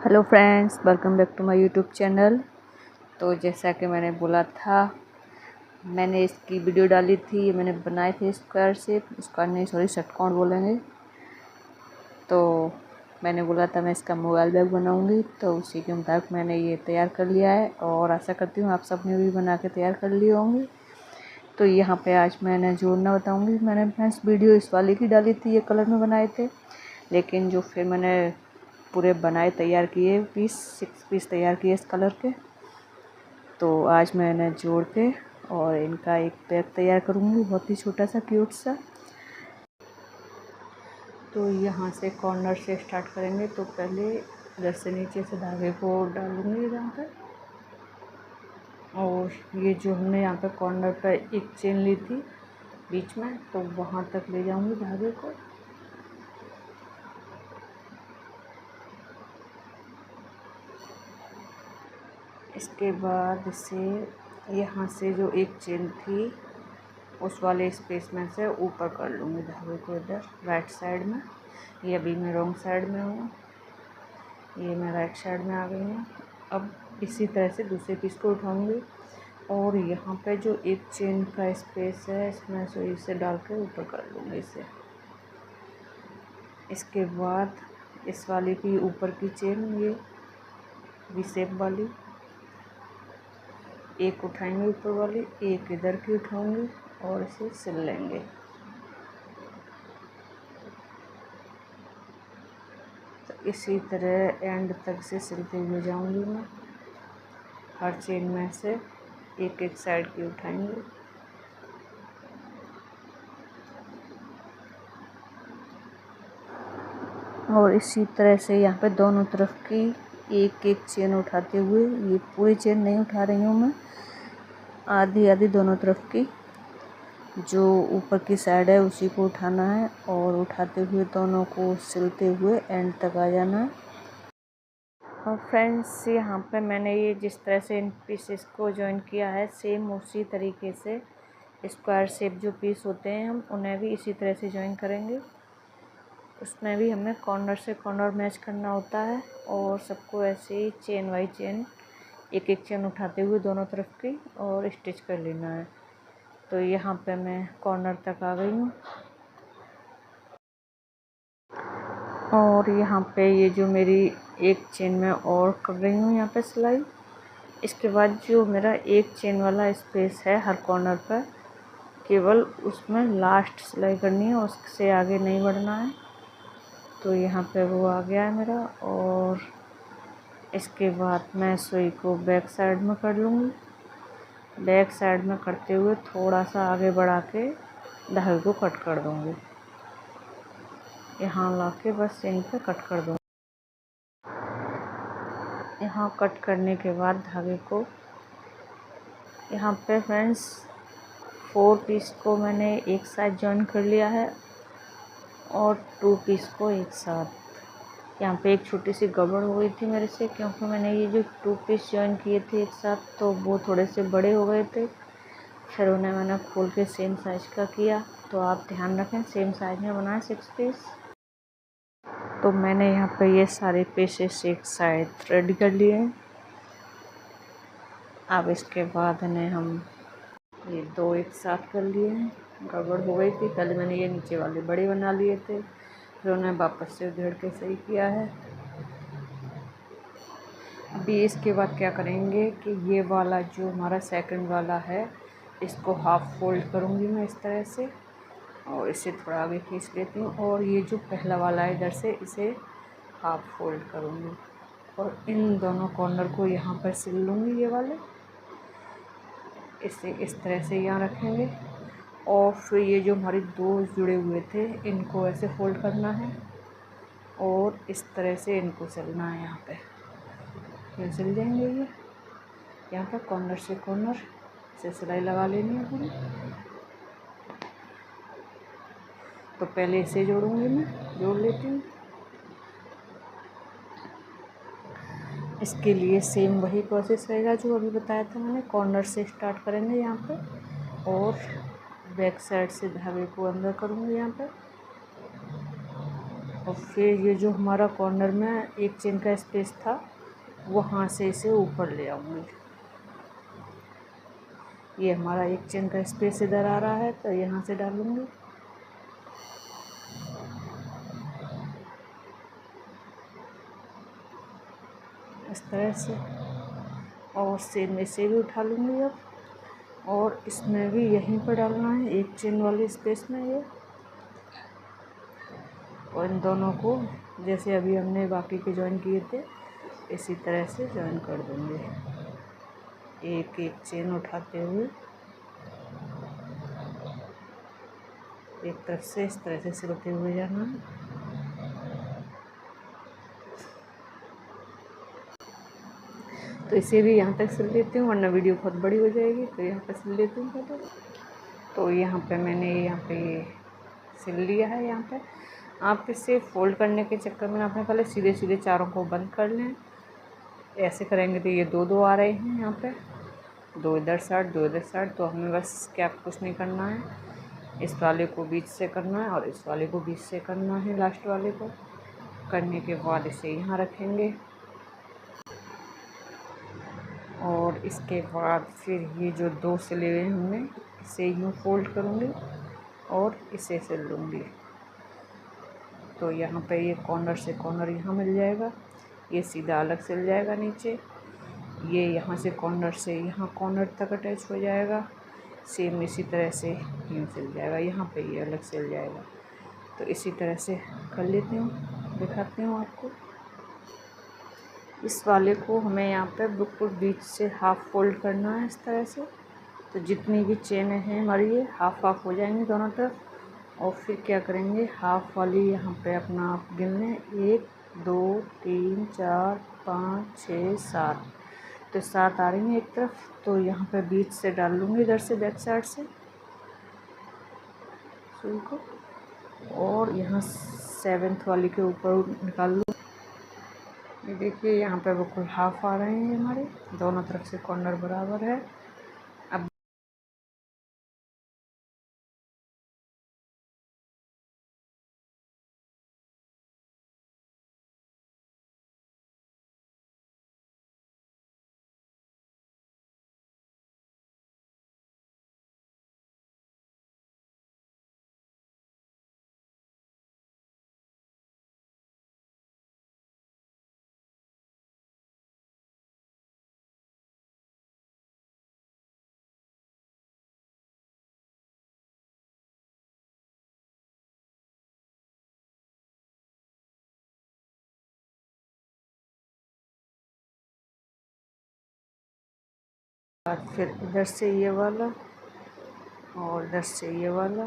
Hello friends, welcome back to my YouTube channel. तो जैसा कि मैंने बोला था, मैंने इसकी वीडियो डाली थी, मैंने बनाए थे स्क्वायर नहीं सॉरी षटकोण बोलेंगे। तो मैंने बोला था मैं इसका मोबाइल बैग बनाऊंगी, तो उसी के मुताबिक मैंने ये तैयार कर लिया है और आशा करती हूँ आप सब ने भी बना के तैयार कर लिए होंगे। तो यहाँ पे आज मैंने जोड़ना बताऊँगी। मैंने फ्रेंड्स वीडियो इस वाली की डाली थी, ये कलर में बनाए थे, लेकिन जो फिर मैंने पूरे बनाए तैयार किए 6 पीस तैयार किए इस कलर के। तो आज मैंने जोड़ के और इनका एक बैग तैयार करूँगी, बहुत ही छोटा सा क्यूट सा। तो यहाँ से कॉर्नर से स्टार्ट करेंगे। तो पहले इधर से नीचे से धागे को डालूँगी यहाँ पर, और ये जो हमने यहाँ पे कॉर्नर पर एक चेन ली थी बीच में, तो वहाँ तक ले जाऊँगी धागे को। इसके बाद इसे यहाँ से जो एक चेन थी उस वाले स्पेस में से ऊपर कर लूँगी धागे को, इधर राइट साइड में। ये अभी मैं रॉन्ग साइड में हूँ, ये मैं राइट साइड में आ गई हूँ। अब इसी तरह से दूसरे पीस को उठाऊँगी और यहाँ पे जो एक चेन का स्पेस है इसमें सुई से डाल के ऊपर कर लूँगी इसे। इसके बाद इस वाले की ऊपर की चेन, ये वी शेप वाली, एक उठाएंगे ऊपर वाली, एक इधर की उठाऊंगी और इसे सिल लेंगे। तो इसी तरह एंड तक से सिलते हुए जाऊंगी मैं। हर चेन में से एक एक साइड की उठाएंगे। और इसी तरह से यहाँ पे दोनों तरफ की एक एक चेन उठाते हुए, ये पूरी चेन नहीं उठा रही हूँ मैं, आधी आधी दोनों तरफ की जो ऊपर की साइड है उसी को उठाना है और उठाते हुए दोनों को सिलते हुए एंड तक आ जाना है। और फ्रेंड्स, यहाँ पे मैंने ये जिस तरह से इन पीसेस को जॉइन किया है, सेम उसी तरीके से स्क्वायर शेप जो पीस होते हैं हम उन्हें भी इसी तरह से जॉइन करेंगे। उसमें भी हमें कॉर्नर से कॉर्नर मैच करना होता है और सबको ऐसे ही चेन बाई चेन एक एक चेन उठाते हुए दोनों तरफ की और स्टिच कर लेना है। तो यहाँ पे मैं कॉर्नर तक आ गई हूँ और यहाँ पे ये जो मेरी एक चेन में और कर रही हूँ यहाँ पे सिलाई। इसके बाद जो मेरा एक चेन वाला स्पेस है हर कॉर्नर पर, केवल उसमें लास्ट सिलाई करनी है, उससे आगे नहीं बढ़ना है। तो यहाँ पे वो आ गया है मेरा। और इसके बाद मैं सुई को बैक साइड में कर लूँगी। बैक साइड में करते हुए थोड़ा सा आगे बढ़ा के धागे को कट कर दूँगी। यहाँ ला के बस यहीं पे कट कर दूँगी। यहाँ कट करने के बाद धागे को यहाँ पे फ्रेंड्स 4 पीस को मैंने एक साथ जॉइन कर लिया है और 2 पीस को एक साथ। यहाँ पे एक छोटी सी गड़बड़ हो गई थी मेरे से, क्योंकि मैंने ये जो 2 पीस जॉइन किए थे एक साथ तो वो थोड़े से बड़े हो गए थे, फिर उन्हें मैंने खोल के सेम साइज़ का किया। तो आप ध्यान रखें सेम साइज़ में बनाएं 6 पीस। तो मैंने यहाँ पे ये सारे पीसेस एक साइड रेडी कर लिए हैं। अब इसके बाद इन्हें हम ये 2 एक साथ कर लिए हैं। गड़बड़ हो गई थी, पहले मैंने ये नीचे वाले बड़े बना लिए थे, फिर उन्हें वापस से उधेड़ के सही किया है। अभी इसके बाद क्या करेंगे कि ये वाला जो हमारा सेकंड वाला है इसको हाफ फोल्ड करूँगी मैं इस तरह से, और इसे थोड़ा आगे खींच लेती हूँ। और ये जो पहला वाला है इधर से इसे हाफ फोल्ड करूँगी और इन दोनों कॉर्नर को यहाँ पर सिल लूँगी। ये वाले इसे इस तरह से यहाँ रखेंगे और फिर ये जो हमारे 2 जुड़े हुए थे इनको ऐसे फोल्ड करना है और इस तरह से इनको सिलना है। यहाँ पे ये सिल जाएंगे। ये यहाँ पर कॉर्नर से कॉर्नर से सिलाई लगा लेनी है पूरी। तो पहले इसे जोड़ूंगी, मैं जोड़ लेती हूँ। इसके लिए सेम वही प्रोसेस रहेगा जो अभी बताया था मैंने। कॉर्नर से स्टार्ट करेंगे यहाँ पे और बैक साइड से धागे को अंदर करूँगी यहाँ पे। और फिर ये जो हमारा कॉर्नर में एक चेन का स्पेस था वहाँ से इसे ऊपर ले आऊँगी। ये हमारा एक चेन का स्पेस इधर आ रहा है तो यहाँ से डालूँगी। इस तरह से, और सेम इसे भी उठा लूँगी अब, और इसमें भी यहीं पर डालना है एक चेन वाले स्पेस में ये, और इन दोनों को जैसे अभी हमने बाकी के जॉइन किए थे इसी तरह से जॉइन कर दूँगी। एक एक चेन उठाते हुए एक तरफ से इस तरह से सिलते हुए जाना है। तो इसे भी यहाँ तक सिल लेती हूँ वरना वीडियो बहुत बड़ी हो जाएगी, तो यहाँ पर सिल लेती हूँ पहले। तो यहाँ पे मैंने यहाँ पे सिल लिया है। यहाँ पे आप इसे फोल्ड करने के चक्कर में आपने पहले सीधे सीधे चारों को बंद कर लें। ऐसे करेंगे तो ये दो दो आ रहे हैं यहाँ पे, दो इधर साइड दो इधर साइड। तो हमें बस क्या कुछ नहीं करना है, इस वाले को बीच से करना है और इस वाले को बीच से करना है। लास्ट वाले को करने के बाद इसे यहाँ रखेंगे और इसके बाद फिर ये जो दो सिले हुए हमने इसे यूँ फोल्ड करूँगी और इसे सिल लूँगी। तो यहाँ पे ये कॉर्नर से कॉर्नर यहाँ मिल जाएगा, ये सीधा अलग सिल जाएगा नीचे। ये यहाँ से यहाँ कॉर्नर तक अटैच हो जाएगा। सेम इसी तरह से यूँ सिल जाएगा, यहाँ पे ये अलग सिल जाएगा। तो इसी तरह से कर लेती हूँ, दिखाती हूँ आपको। इस वाले को हमें यहाँ पे बिल्कुल बीच से हाफ फोल्ड करना है इस तरह से। तो जितनी भी चेनें हैं हमारी ये हाफ हाफ हो जाएंगी दोनों तरफ। और फिर क्या करेंगे, हाफ वाली यहाँ पे अपना आप गिन लें, 1 2 3 4 5 6 7। तो 7 आ रही हैं एक तरफ, तो यहाँ पे बीच से डाल लूँगी इधर से बैक साइड से सुई को, और यहाँ 7th वाली के ऊपर निकाल लूँ। ये देखिए यहाँ पे बिल्कुल हाफ आ रहे हैं हमारे, दोनों तरफ से कॉर्नर बराबर है। अब फिर इधर से ये वाला और इधर से ये वाला,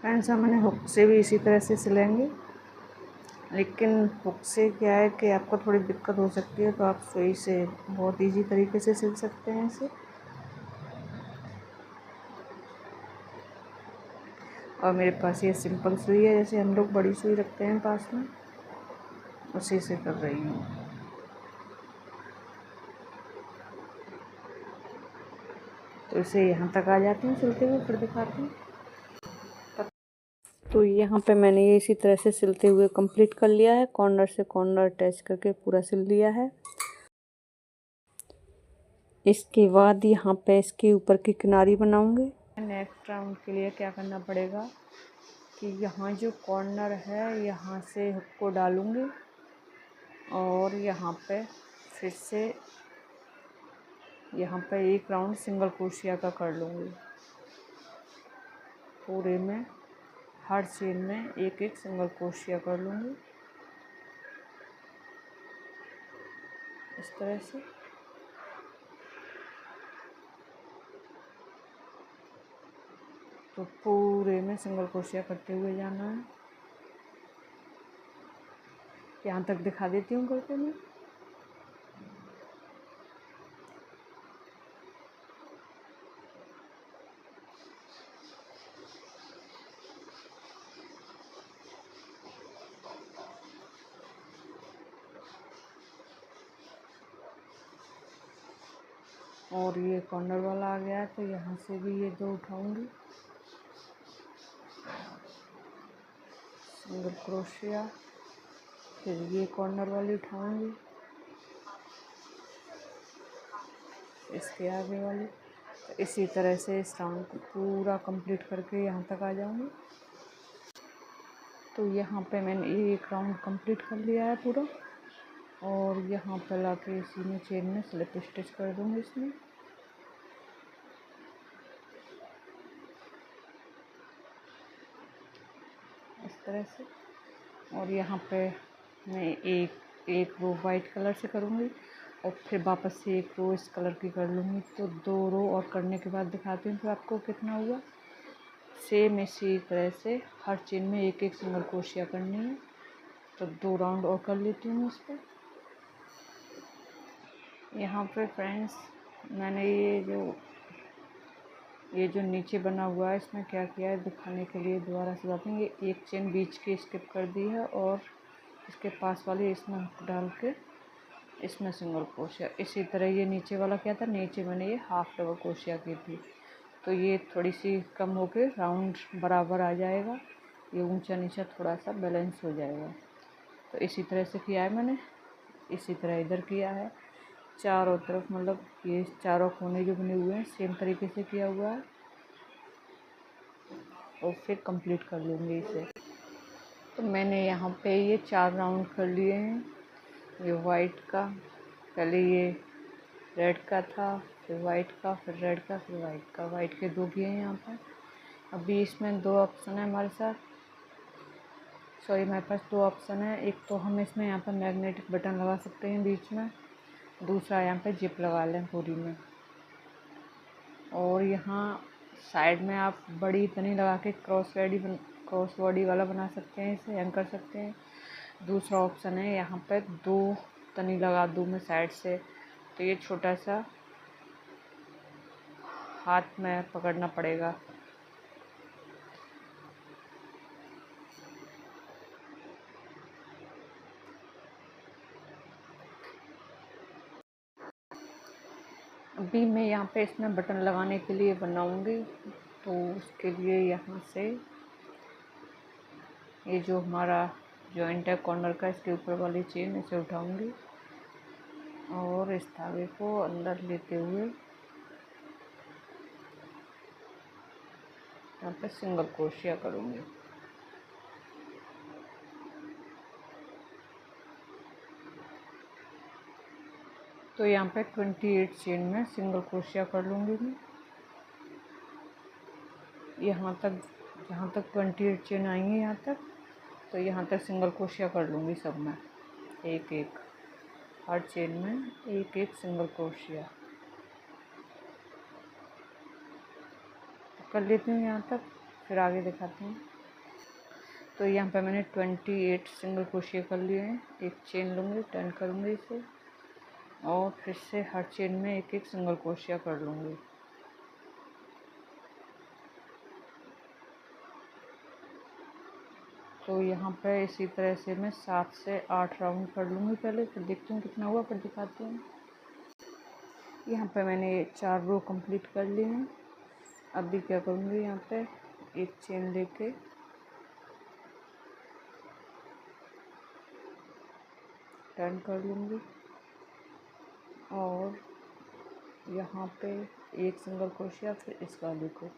फ्रेंड्स मैंने हुक से भी इसी तरह से सिलेंगे, लेकिन हुक से क्या है कि आपको थोड़ी दिक्कत हो सकती है, तो आप सुई से बहुत इजी तरीके से सिल सकते हैं इसे। और मेरे पास ये सिंपल सुई है, जैसे हम लोग बड़ी सुई रखते हैं पास में, उसी से कर रही हूँ। तो इसे यहाँ तक आ जाती हूँ सिलते हुए, फिर दिखाती हूँ। तो यहाँ पे मैंने ये इसी तरह से सिलते हुए कंप्लीट कर लिया है, कॉर्नर से कॉर्नर अटैच करके पूरा सिल लिया है। इसके बाद यहाँ पे इसके ऊपर की किनारी बनाऊंगी। नेक्स्ट राउंड के लिए क्या करना पड़ेगा कि यहाँ जो कॉर्नर है यहाँ से हुक को डालूंगी और यहाँ पे फिर से यहाँ पे एक राउंड सिंगल क्रोशिया का कर लूँगी। पूरे में हर चेन में एक एक सिंगल क्रोशिया कर लूँगी इस तरह से। तो पूरे में सिंगल क्रोशिया करते हुए जाना है। यहाँ तक दिखा देती हूँ करके मैं। और ये कॉर्नर वाला आ गया, तो यहाँ से भी ये 2 उठाऊंगी, सिंगल क्रोशिया, फिर ये कॉर्नर वाली उठाऊंगी, इसके आगे वाली। तो इसी तरह से इस राउंड को पूरा कंप्लीट करके यहाँ तक आ जाऊंगी। तो यहाँ पे मैंने एक राउंड कंप्लीट कर लिया है पूरा, और यहाँ पे लाके इसी में चेन में स्लिप स्टिच कर दूँगी इसमें। इस तरह से। और यहाँ पे मैं एक रो वाइट कलर से करूँगी और फिर वापस से एक रो इस कलर की कर लूँगी। तो 2 रो और करने के बाद दिखाती हूँ फिर आपको कितना हुआ। सेम इसी तरह से हर चेन में एक एक सिंगल क्रोशिया करनी है। तो 2 राउंड और कर लेती हूँ इस पर। यहाँ पे फ्रेंड्स मैंने ये जो नीचे बना हुआ है इसमें क्या किया है दिखाने के लिए दोबारा से बताती हूँ। ये एक चेन बीच की स्किप कर दी है और इसके पास वाली इसमें हुक डाल के इसमें सिंगल क्रोशिया। इसी तरह ये नीचे वाला क्या था, नीचे मैंने ये हाफ डबल क्रोशिया की थी, तो ये थोड़ी सी कम होके राउंड बराबर आ जाएगा, ये ऊंचा नीचा थोड़ा सा बैलेंस हो जाएगा। तो इसी तरह से किया है मैंने, इसी तरह इधर किया है चारों तरफ, मतलब ये चारों कोने जो बने हुए हैं सेम तरीके से किया हुआ है। और फिर कंप्लीट कर लूँगी इसे। तो मैंने यहाँ पे ये 4 राउंड कर लिए हैं। ये वाइट का, पहले ये रेड का था, फिर वाइट का, फिर रेड का, फिर वाइट का। वाइट के 2 किए हैं यहाँ पर। अभी इसमें 2 ऑप्शन है हमारे साथ, सॉरी मेरे पास 2 ऑप्शन है। एक तो हम इसमें यहाँ पर मैग्नेटिक बटन लगा सकते हैं बीच में, दूसरा यहाँ पे जिप लगा लें पूरी में। और यहाँ साइड में आप बड़ी तनी लगा के क्रॉस बॉडी वाला बना सकते हैं, इसे हैंग कर सकते हैं। दूसरा ऑप्शन है यहाँ पे 2 तनी लगा दूँ मैं साइड से, तो ये छोटा सा हाथ में पकड़ना पड़ेगा। अभी मैं यहाँ पे इसमें बटन लगाने के लिए बनाऊंगी, तो उसके लिए यहाँ से ये जो हमारा जॉइंट है कॉर्नर का, इसके ऊपर वाली चेन इसे उठाऊंगी और इस धागे को अंदर लेते हुए यहाँ पे सिंगल क्रोशिया करूँगी। तो यहाँ पे 28 चेन में सिंगल क्रोशिया कर लूँगी मैं। यहाँ तक जहाँ तक 28 चेन आएंगी यहाँ तक, तो यहाँ तक सिंगल क्रोशिया कर लूँगी सब में, एक एक हर चेन में एक एक सिंगल क्रोशिया कर लेती हूँ यहाँ तक, फिर आगे दिखाती हूँ। तो यहाँ पे मैंने 28 सिंगल क्रोशिया कर लिए हैं। एक चेन लूँगी, टर्न करूँगी इसे और फिर से हर चेन में एक एक सिंगल क्रोशिया कर लूँगी। तो यहाँ पे इसी तरह से मैं 7 से 8 राउंड कर लूँगी पहले, फिर देखती हूँ कितना हुआ, फिर दिखाती हूँ। यहाँ पे मैंने 4 रो कंप्लीट कर लिए हैं। अभी क्या करूँगी, यहाँ पे एक चेन लेके टर्न कर लूँगी और यहाँ पे एक सिंगल क्रोशिया, फिर इस वाले को,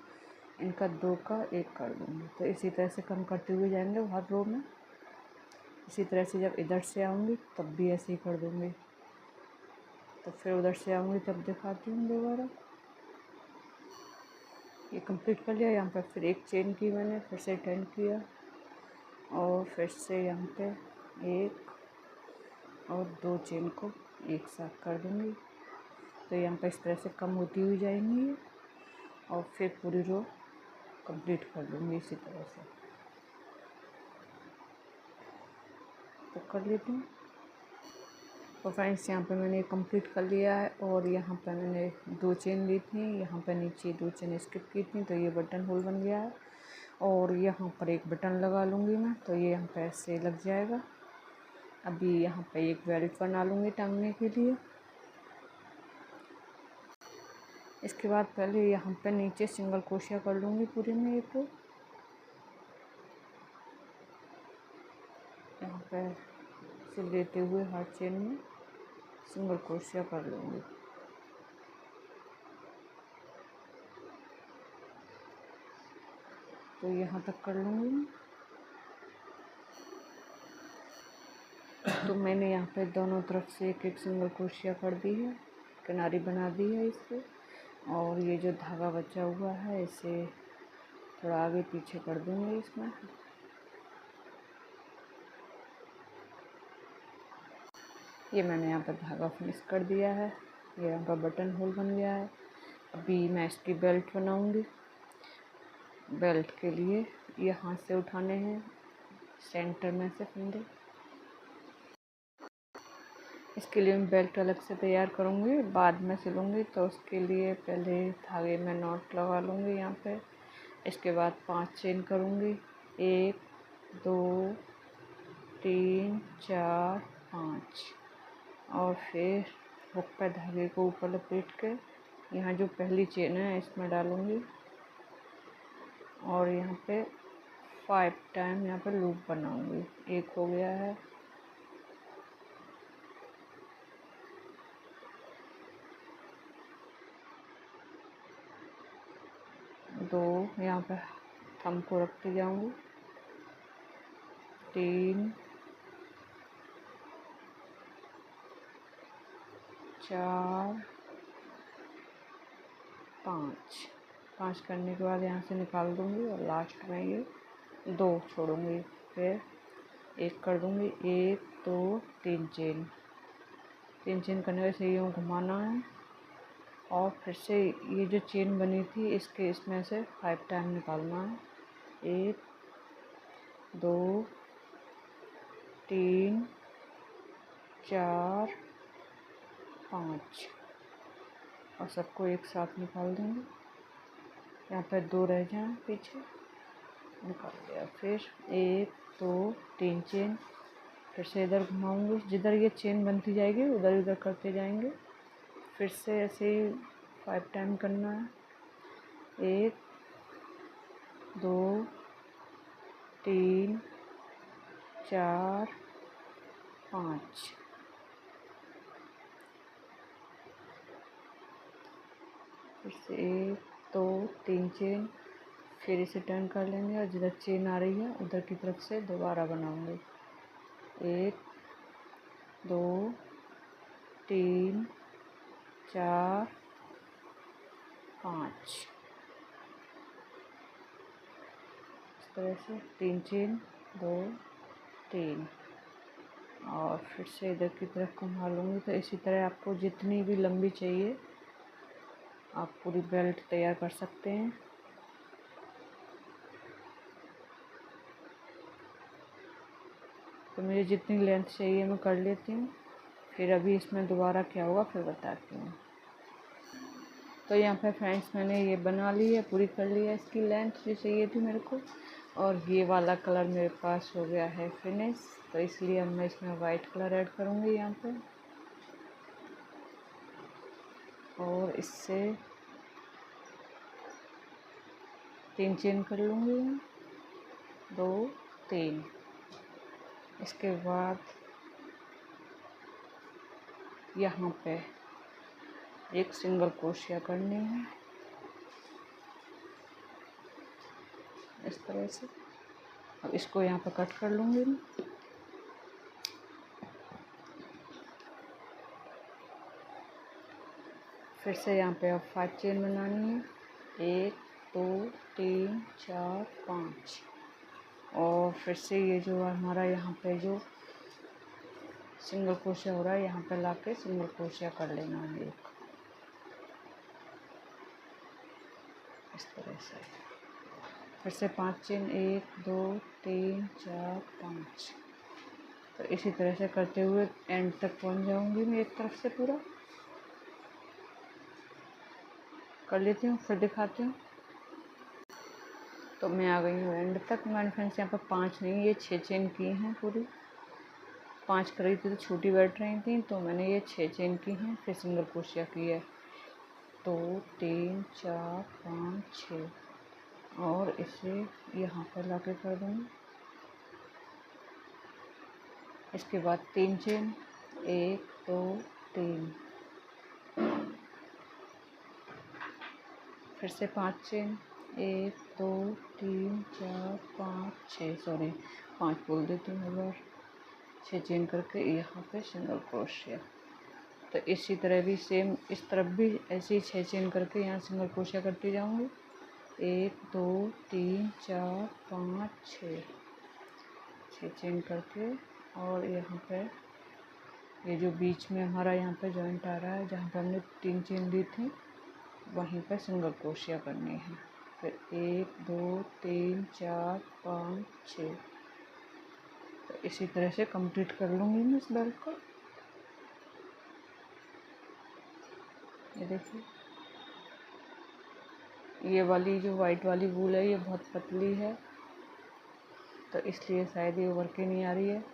इनका 2 का 1 कर दूँगी। तो इसी तरह से कम करते हुए जाएंगे हर रो में। इसी तरह से जब इधर से आऊँगी तब भी ऐसे ही कर दूँगी, तो फिर उधर से आऊँगी तब दिखाती हूँ दोबारा। ये कंप्लीट कर लिया। यहाँ पर फिर एक चेन की मैंने, फिर से टर्न किया और फिर से यहाँ पे 1 और 2 चेन को एक साथ कर दूँगी। तो यहाँ पर इस तरह से कम होती हुई जाएंगी और फिर पूरी रो कंप्लीट कर लूँगी इसी तरह से। तो कर लेती हूँ। तो फ्रेंड्स यहाँ पे मैंने कंप्लीट कर लिया है और यहाँ पे मैंने 2 चेन ली थी, यहाँ पे नीचे 2 चेन स्किप की थी, तो ये बटन होल बन गया है। और यहाँ पर एक बटन लगा लूँगी मैं, तो ये यहाँ पे ऐसे लग जाएगा। अभी यहाँ पे एक बेल्ट बना लूँगी टांगने के लिए। इसके बाद पहले यहाँ पे नीचे सिंगल क्रोशिया कर लूँगी पूरे में एक, यहाँ पे से लेते हुए हर चेन में सिंगल क्रोशिया कर लूँगी। तो यहाँ तक कर लूँगी। तो मैंने यहाँ पे दोनों तरफ से एक एक सिंगल क्रोशिया कर दी है, किनारी बना दी है इससे। और ये जो धागा बचा हुआ है इसे थोड़ा आगे पीछे कर दूँगी इसमें। ये मैंने यहाँ पर धागा फिनिश कर दिया है, ये यहाँ पर बटन होल बन गया है। अभी मैं इसकी बेल्ट बनाऊँगी। बेल्ट के लिए ये हाथ से उठाने हैं सेंटर में से फंदे। इसके लिए मैं बेल्ट अलग से तैयार करूँगी, बाद में सिलूँगी। तो उसके लिए पहले धागे में नॉट लगा लूँगी यहाँ पे। इसके बाद 5 चेन करूँगी, 1 2 3 4 5। और फिर हुक पे धागे को ऊपर लपेट के यहाँ जो पहली चेन है इसमें डालूँगी और यहाँ पे 5 टाइम यहाँ पे लूप बनाऊँगी। एक हो गया है, दो यहाँ पे थंब को रखते जाऊँगी, 3 4 5 करने के बाद यहाँ से निकाल दूँगी और लास्ट में ये 2 छोड़ूँगी। फिर एक कर दूँगी, 1 2 3 चेन। 3 चेन करने के से यूँ घुमाना है और फिर से ये जो चेन बनी थी इसमें से 5 टाइम निकालना है। 1 2 3 4 5 और सबको एक साथ निकाल देंगे। यहाँ पर 2 रह जाएं पीछे, निकाल दिया। फिर 1 2 3 चेन, फिर से इधर घुमाऊंगी, जिधर ये चेन बनती जाएगी उधर उधर करते जाएंगे। फिर से ऐसे ही 5 टाइम करना है। 1 2 3 4 5। फिर से 1 2 3 चेन, फिर इसे टर्न कर लेंगे और जिधर चेन आ रही है उधर की तरफ से दोबारा बनाऊंगे। 1 2 3 4 5 इस तरह से 3 चेन 2 3 और फिर से इधर की तरफ घुमा लूँगी। तो इसी तरह आपको जितनी भी लंबी चाहिए आप पूरी बेल्ट तैयार कर सकते हैं। तो मुझे जितनी लेंथ चाहिए मैं कर लेती हूँ, फिर अभी इसमें दोबारा क्या होगा फिर बताती हूँ। तो यहाँ पे फ्रेंड्स मैंने ये बना ली है, पूरी कर ली है इसकी लेंथ जो चाहिए थी मेरे को। और ये वाला कलर मेरे पास हो गया है फिनिश, तो इसलिए अब मैं इसमें वाइट कलर ऐड करूँगी यहाँ पे। और इससे 3 चेन कर लूँगी, 2 3। इसके बाद यहाँ पे एक सिंगल क्रोशिया करनी है इस तरह से। अब इसको यहाँ पे कट कर लूँगी मैं। फिर से यहाँ पे अब 5 चेन बनानी है, 1 2 3 4 5। और फिर से ये जो हमारा यहाँ पे जो सिंगल क्रोशिया हो रहा है यहाँ पे लाके सिंगल क्रोशिया कर लेना है एक इस तरह से। फिर से 5 चेन, 1 2 3 4 5। तो इसी तरह से करते हुए एंड तक पहुँच जाऊँगी मैं एक तरफ से पूरा कर लेती हूँ, फिर दिखाती हूँ। तो मैं आ गई हूँ एंड तक। मैंने फ्रेंड्स यहाँ पर 5 नहीं ये 6 चेन की हैं पूरी। 5 करी थी तो छोटी बैठ रही थी, तो मैंने ये 6 चेन की हैं, फिर सिंगल क्रोशिया की है। 2 3 4 5 6 और इसे यहाँ पर लाके कर दूँगी। इसके बाद 3 चेन, 1 2 3, फिर से 5 चेन, 1 2 3 4 5 6, सॉरी 5 बोल देती हूँ, बार 6 चेन करके यहाँ पे सिंगल क्रोशिया। तो इसी तरह भी सेम इस तरफ भी ऐसे ही 6 चेन करके यहाँ सिंगल क्रोशिया करती जाऊँगी। 1 2 3 4 5 6 चेन करके, और यहाँ पे ये जो बीच में हमारा यहाँ पे जॉइंट आ रहा है जहाँ पे हमने 3 चेन दी थी वहीं पे सिंगल क्रोशिया करनी है। फिर 1 2 3 4 5 6। तो इसी तरह से कंप्लीट कर लूँगी मैं इस बेल्ट को। ये देखिए, ये वाली जो वाइट वाली वूल है ये बहुत पतली है, तो इसलिए शायद ये उभर के नहीं आ रही है।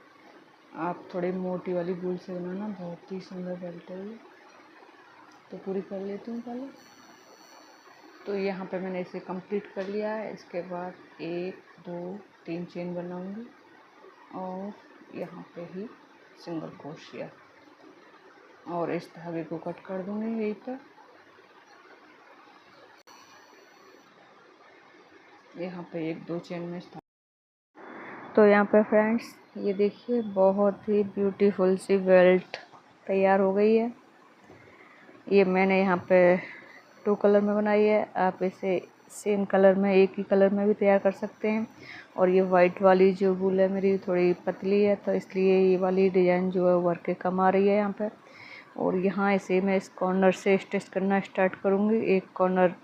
आप थोड़ी मोटी वाली वूल से बनाना, बहुत ही सुंदर बेल्ट है ये। तो पूरी कर लेती हूँ पहले। तो यहाँ पे मैंने इसे कंप्लीट कर लिया है। इसके बाद 1 2 3 चेन बनाऊंगी और यहाँ पे ही सिंगल क्रोशिया, और इस धागे को कट कर दूंगी यहीं पर। यहाँ पे 1 2 चेन में तो यहाँ पे फ्रेंड्स ये देखिए बहुत ही ब्यूटीफुल सी बेल्ट तैयार हो गई है। ये मैंने यहाँ पे 2 कलर में बनाई है। आप इसे सेम कलर में, एक ही कलर में भी तैयार कर सकते हैं। और ये वाइट वाली जो वूल है मेरी थोड़ी पतली है, तो इसलिए ये वाली डिज़ाइन जो है वर्क के कम आ रही है यहाँ पे। और यहाँ इसे मैं इस कॉर्नर से स्टिच करना स्टार्ट करूँगी। एक कॉर्नर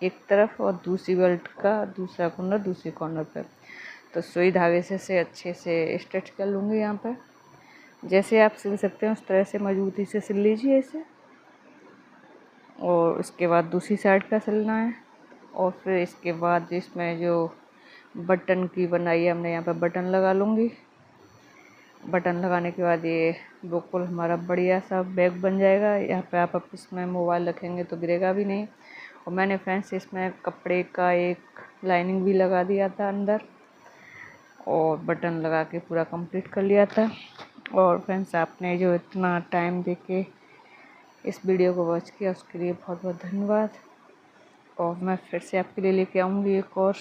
एक तरफ और दूसरी बेल्ट का दूसरा कॉर्नर दूसरी कॉर्नर पर। तो सुई धागे से अच्छे से स्टिच कर लूँगी यहाँ पर। जैसे आप सिल सकते हैं उस तरह से मजबूती से सिल लीजिए इसे। और उसके बाद दूसरी साइड का सिलना है। और फिर इसके बाद इसमें जो बटन की बनाई है हमने, यहाँ पे बटन लगा लूँगी। बटन लगाने के बाद ये बिल्कुल हमारा बढ़िया सा बैग बन जाएगा। यहाँ पे आप इसमें मोबाइल रखेंगे तो गिरेगा भी नहीं। और मैंने फ्रेंड्स इसमें कपड़े का एक लाइनिंग भी लगा दिया था अंदर, और बटन लगा के पूरा कंप्लीट कर लिया था। और फ्रेंड्स आपने जो इतना टाइम देके इस वीडियो को वॉच किया उसके लिए बहुत बहुत धन्यवाद। और मैं फिर से आपके लिए लेके आऊँगी एक और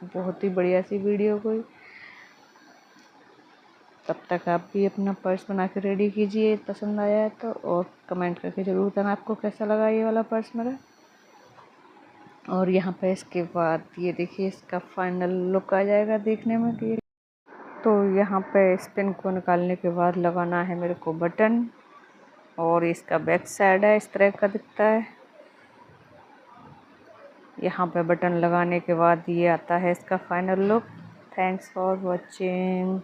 बहुत ही बढ़िया सी वीडियो कोई। तब तक आप भी अपना पर्स बना के रेडी कीजिए पसंद आया है तो, और कमेंट करके ज़रूर बताना आपको कैसा लगा ये वाला पर्स मेरा। और यहाँ पे इसके बाद ये देखिए इसका फाइनल लुक आ जाएगा देखने में कि तो यहाँ पे इस पिन को निकालने के बाद लगाना है मेरे को बटन, और इसका बैक साइड है इस तरह का दिखता है। यहाँ पे बटन लगाने के बाद ये आता है इसका final look. Thanks for watching.